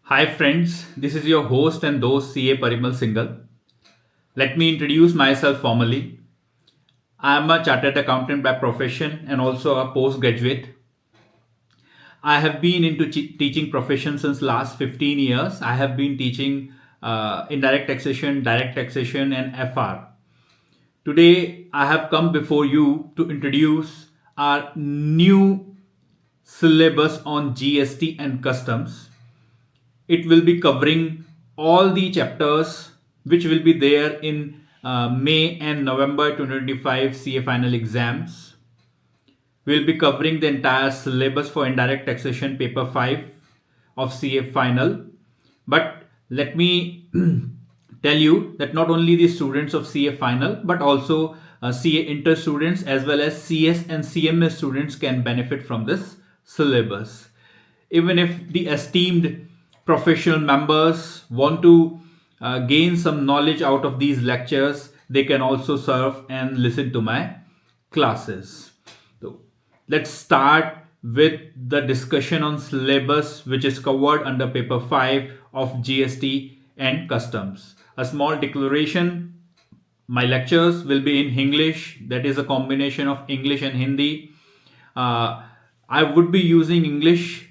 Hi friends, this is your host and host CA Parimal Singhal. Let me introduce myself formally. I am a chartered accountant by profession and also a postgraduate. I have been into teaching profession since last 15 years. I have been teaching indirect taxation, direct taxation and FR. Today I have come before you to introduce our new syllabus on GST and customs. It will be covering all the chapters which will be there in May and November 2025 CA final exams. We'll be covering the entire syllabus for indirect taxation paper 5 of CA final. But let me tell you that not only the students of CA final but also CA inter students as well as CS and CMS students can benefit from this syllabus. Even if the esteemed professional members want to gain some knowledge out of these lectures, they can also serve and listen to my classes. So let's start with the discussion on syllabus which is covered under paper 5 of GST and customs. A small declaration: my lectures will be in English, that is a combination of English and Hindi. I would be using English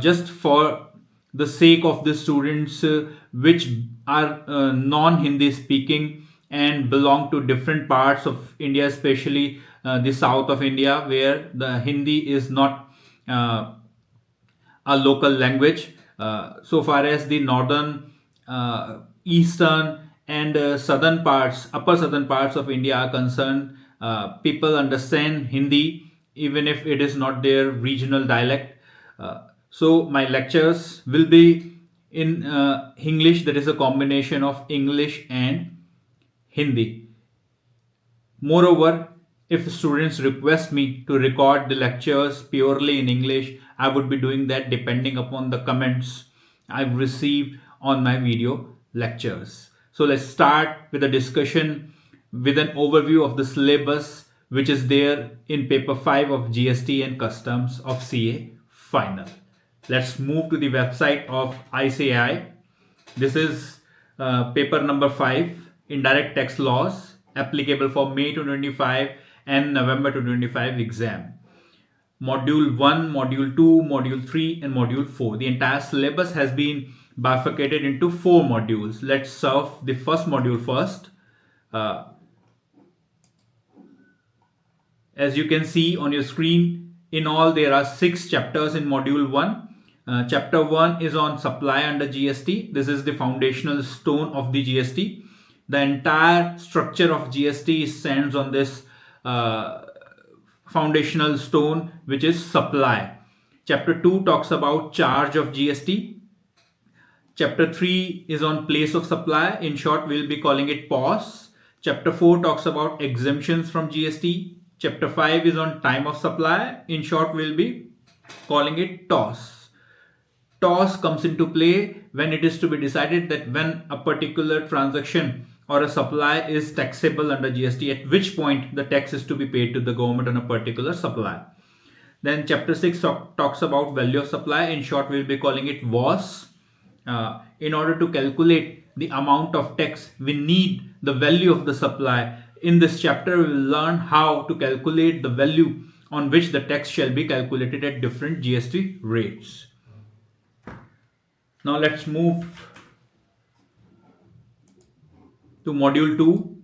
just for the sake of the students which are non-Hindi speaking and belong to different parts of India, especially the south of India, where the Hindi is not a local language. So far as the northern, eastern, and southern parts, upper southern parts of India are concerned, people understand Hindi even if it is not their regional dialect. So my lectures will be in English, that is a combination of English and Hindi. Moreover, if students request me to record the lectures purely in English, I would be doing that depending upon the comments I've received on my video lectures. So let's start with a discussion with an overview of the syllabus which is there in paper 5 of GST and customs of CA final. Let's move to the website of ICAI. This is paper number 5, indirect tax laws applicable for May 2025 and November 2025 exam. Module 1, Module 2, Module 3 and Module 4. The entire syllabus has been bifurcated into 4 modules. Let's solve the first module first. As you can see on your screen, in all there are 6 chapters in Module 1. Chapter 1 is on supply under GST. This is the foundational stone of the GST. The entire structure of GST stands on this foundational stone, which is supply. Chapter 2 talks about charge of GST. Chapter 3 is on place of supply. In short, we'll be calling it POS. Chapter 4 talks about exemptions from GST. Chapter 5 is on time of supply. In short, we'll be calling it TOS. TOS comes into play when it is to be decided that when a particular transaction or a supply is taxable under GST, at which point the tax is to be paid to the government on a particular supply. Then chapter 6 talks about value of supply. In short, we'll be calling it VOS. In order to calculate the amount of tax, we need the value of the supply. In this chapter, we will learn how to calculate the value on which the tax shall be calculated at different GST rates. Now let's move to Module 2.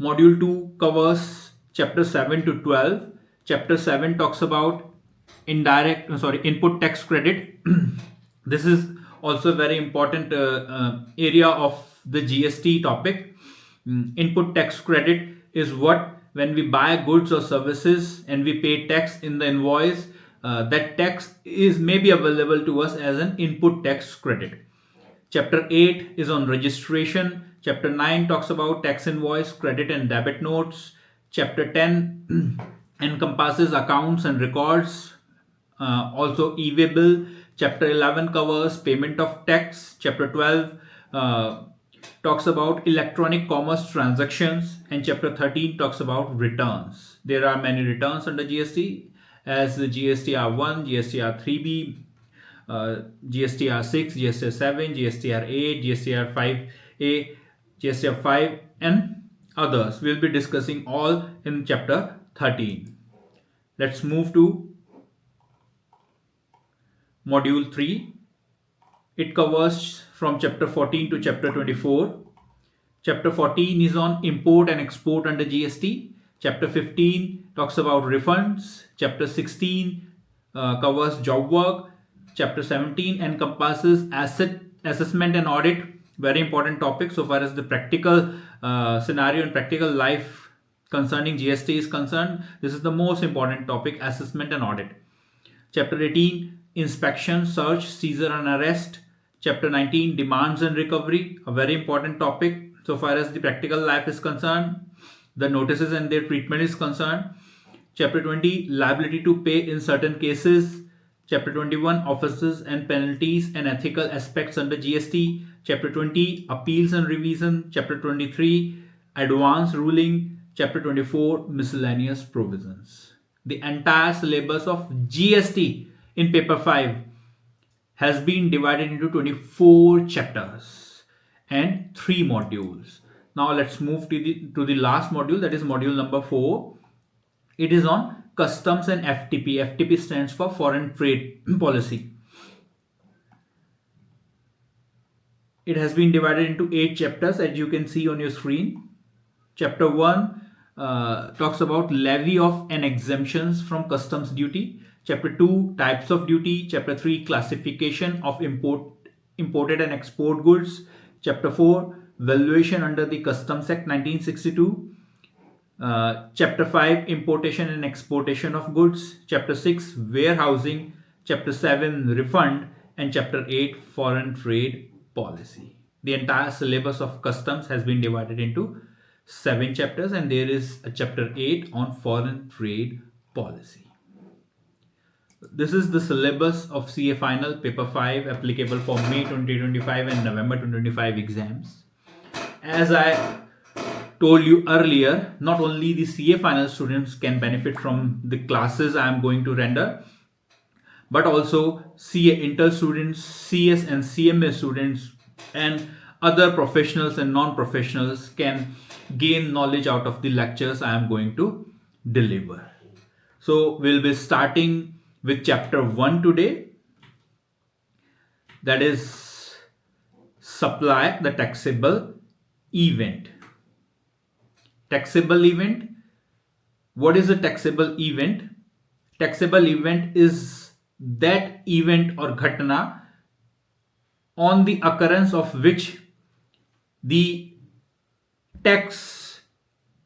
Module 2 covers chapter 7 to 12. Chapter 7 talks about input tax credit. This is also a very important area of the GST topic. Input tax credit is what, when we buy goods or services and we pay tax in the invoice, that tax is maybe available to us as an input tax credit. Chapter 8 is on registration. Chapter 9 talks about tax invoice, credit and debit notes. Chapter 10 encompasses accounts and records, also e-way bill. Chapter 11 covers payment of tax. Chapter 12 talks about electronic commerce transactions, and chapter 13 talks about returns. There are many returns under GST, as the GST R1, GST R3B, GSTR 6, GSTR 7, GSTR 8, GSTR 5A, GSTR 5 and others. We'll be discussing all in chapter 13. Let's move to module 3. It covers from chapter 14 to chapter 24. Chapter 14 is on import and export under GST. Chapter 15 talks about refunds. Chapter 16 covers job work. Chapter 17 encompasses asset assessment and audit. Very important topic so far as the practical scenario and practical life concerning GST is concerned. This is the most important topic, assessment and audit. Chapter 18 inspection, search, seizure and arrest. Chapter 19 demands and recovery, a very important topic so far as the practical life is concerned, the notices and their treatment is concerned. Chapter 20 liability to pay in certain cases. Chapter 21 offenses and penalties and ethical aspects under GST. Chapter 20 appeals and revision. Chapter 23 advance ruling. Chapter 24 miscellaneous provisions. The entire syllabus of GST in paper 5 has been divided into 24 chapters and 3 modules. Now let's move to the last module, that is module number 4. It is on customs and FTP. FTP stands for foreign trade policy. It has been divided into 8 chapters as you can see on your screen. Chapter 1 talks about levy of and exemptions from customs duty. Chapter 2 types of duty. Chapter 3 classification of imported and export goods. Chapter 4 valuation under the Customs Act 1962. Chapter 5 importation and exportation of goods. Chapter 6 warehousing. Chapter 7 refund and Chapter 8 foreign trade policy. The entire syllabus of customs has been divided into 7 chapters and there is a chapter 8 on foreign trade policy. This is the syllabus of CA Final paper 5 applicable for May 2025 and November 2025 exams. As I told you earlier, not only the CA Final students can benefit from the classes I am going to render, but also CA Inter students, CS and CMA students and other professionals and non-professionals can gain knowledge out of the lectures I am going to deliver. So we'll be starting with chapter 1 today, that is supply, the taxable event. Taxable event. What is a taxable event? Taxable event is that event or ghatna on the occurrence of which the tax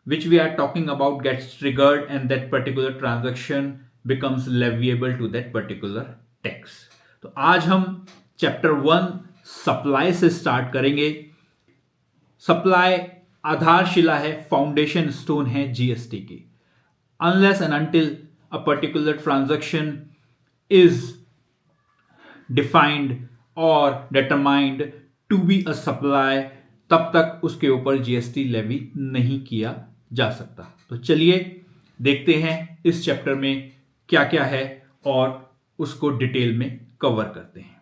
which we are talking about gets triggered and that particular transaction becomes leviable to that particular tax. तो आज हम chapter 1 supply से start करेंगे. Supply आधारशिला है, foundation stone है GST की. Unless and until a particular transaction is defined or determined to be a supply, तब तक उसके ऊपर जीएसटी लेवी नहीं किया जा सकता. तो चलिए देखते हैं इस चैप्टर में क्या क्या है और उसको डिटेल में कवर करते हैं.